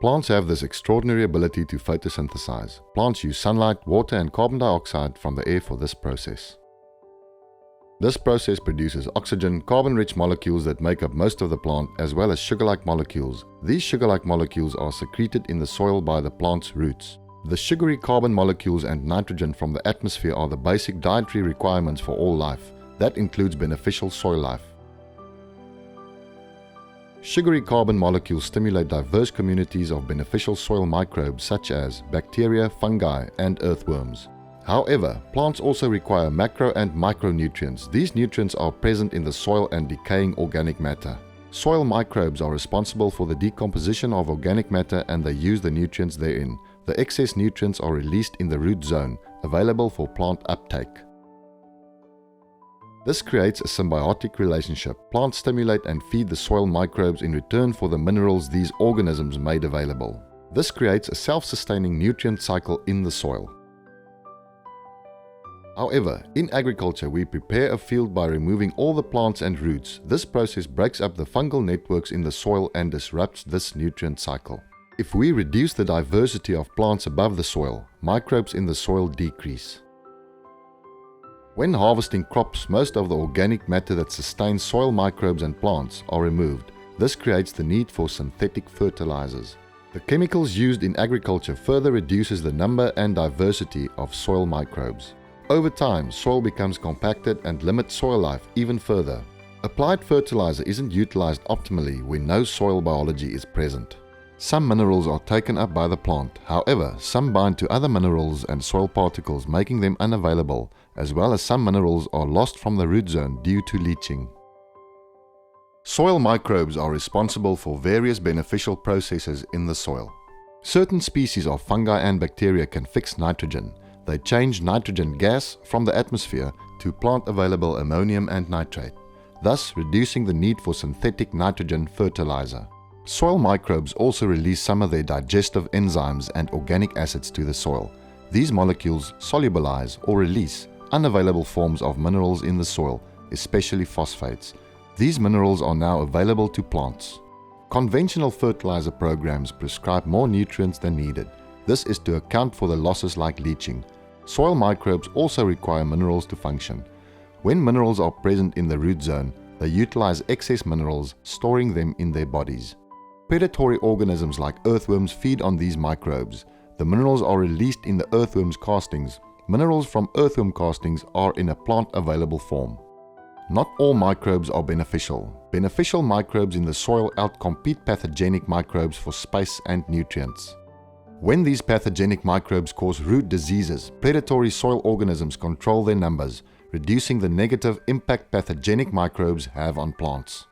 Plants have this extraordinary ability to photosynthesize. Plants use sunlight, water and carbon dioxide from the air for this process. This process produces oxygen, carbon-rich molecules that make up most of the plant, as well as sugar-like molecules. These sugar-like molecules are secreted in the soil by the plant's roots. The sugary carbon molecules and nitrogen from the atmosphere are the basic dietary requirements for all life. That includes beneficial soil life. Sugary carbon molecules stimulate diverse communities of beneficial soil microbes such as bacteria, fungi, and earthworms. However, plants also require macro and micronutrients. These nutrients are present in the soil and decaying organic matter. Soil microbes are responsible for the decomposition of organic matter and they use the nutrients therein. The excess nutrients are released in the root zone, available for plant uptake. This creates a symbiotic relationship. Plants stimulate and feed the soil microbes in return for the minerals these organisms made available. This creates a self-sustaining nutrient cycle in the soil. However, in agriculture we prepare a field by removing all the plants and roots. This process breaks up the fungal networks in the soil and disrupts this nutrient cycle. If we reduce the diversity of plants above the soil, microbes in the soil decrease. When harvesting crops, most of the organic matter that sustains soil microbes and plants are removed. This creates the need for synthetic fertilizers. The chemicals used in agriculture further reduces the number and diversity of soil microbes. Over time, soil becomes compacted and limits soil life even further. Applied fertilizer isn't utilized optimally when no soil biology is present. Some minerals are taken up by the plant, however, some bind to other minerals and soil particles, making them unavailable, as well as some minerals are lost from the root zone due to leaching. Soil microbes are responsible for various beneficial processes in the soil. Certain species of fungi and bacteria can fix nitrogen. They change nitrogen gas from the atmosphere to plant-available ammonium and nitrate, thus reducing the need for synthetic nitrogen fertilizer. Soil microbes also release some of their digestive enzymes and organic acids to the soil. These molecules solubilize or release unavailable forms of minerals in the soil, especially phosphates. These minerals are now available to plants. Conventional fertilizer programs prescribe more nutrients than needed. This is to account for the losses like leaching. Soil microbes also require minerals to function. When minerals are present in the root zone, they utilize excess minerals, storing them in their bodies. Predatory organisms like earthworms feed on these microbes. The minerals are released in the earthworm's castings. Minerals from earthworm castings are in a plant-available form. Not all microbes are beneficial. Beneficial microbes in the soil outcompete pathogenic microbes for space and nutrients. When these pathogenic microbes cause root diseases, predatory soil organisms control their numbers, reducing the negative impact pathogenic microbes have on plants.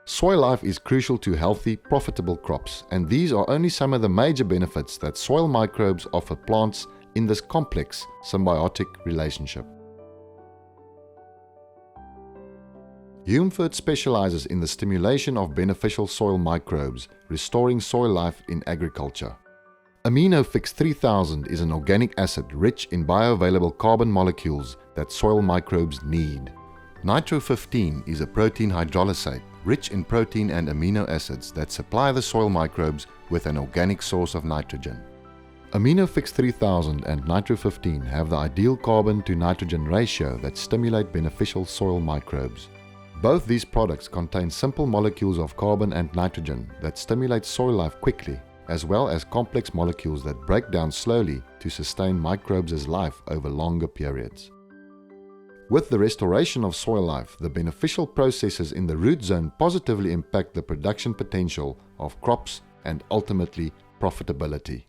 Soil life is crucial to healthy, profitable crops, and these are only some of the major benefits that soil microbes offer plants in this complex symbiotic relationship. Humefert specializes in the stimulation of beneficial soil microbes, restoring soil life in agriculture. Aminofix 3000 is an organic acid rich in bioavailable carbon molecules that soil microbes need. Nitro 15 is a protein hydrolysate rich in protein and amino acids that supply the soil microbes with an organic source of nitrogen. Aminofix 3000 and Nitro 15 have the ideal carbon to nitrogen ratio that stimulate beneficial soil microbes. Both these products contain simple molecules of carbon and nitrogen that stimulate soil life quickly, as well as complex molecules that break down slowly to sustain microbes' life over longer periods. With the restoration of soil life, the beneficial processes in the root zone positively impact the production potential of crops and ultimately profitability.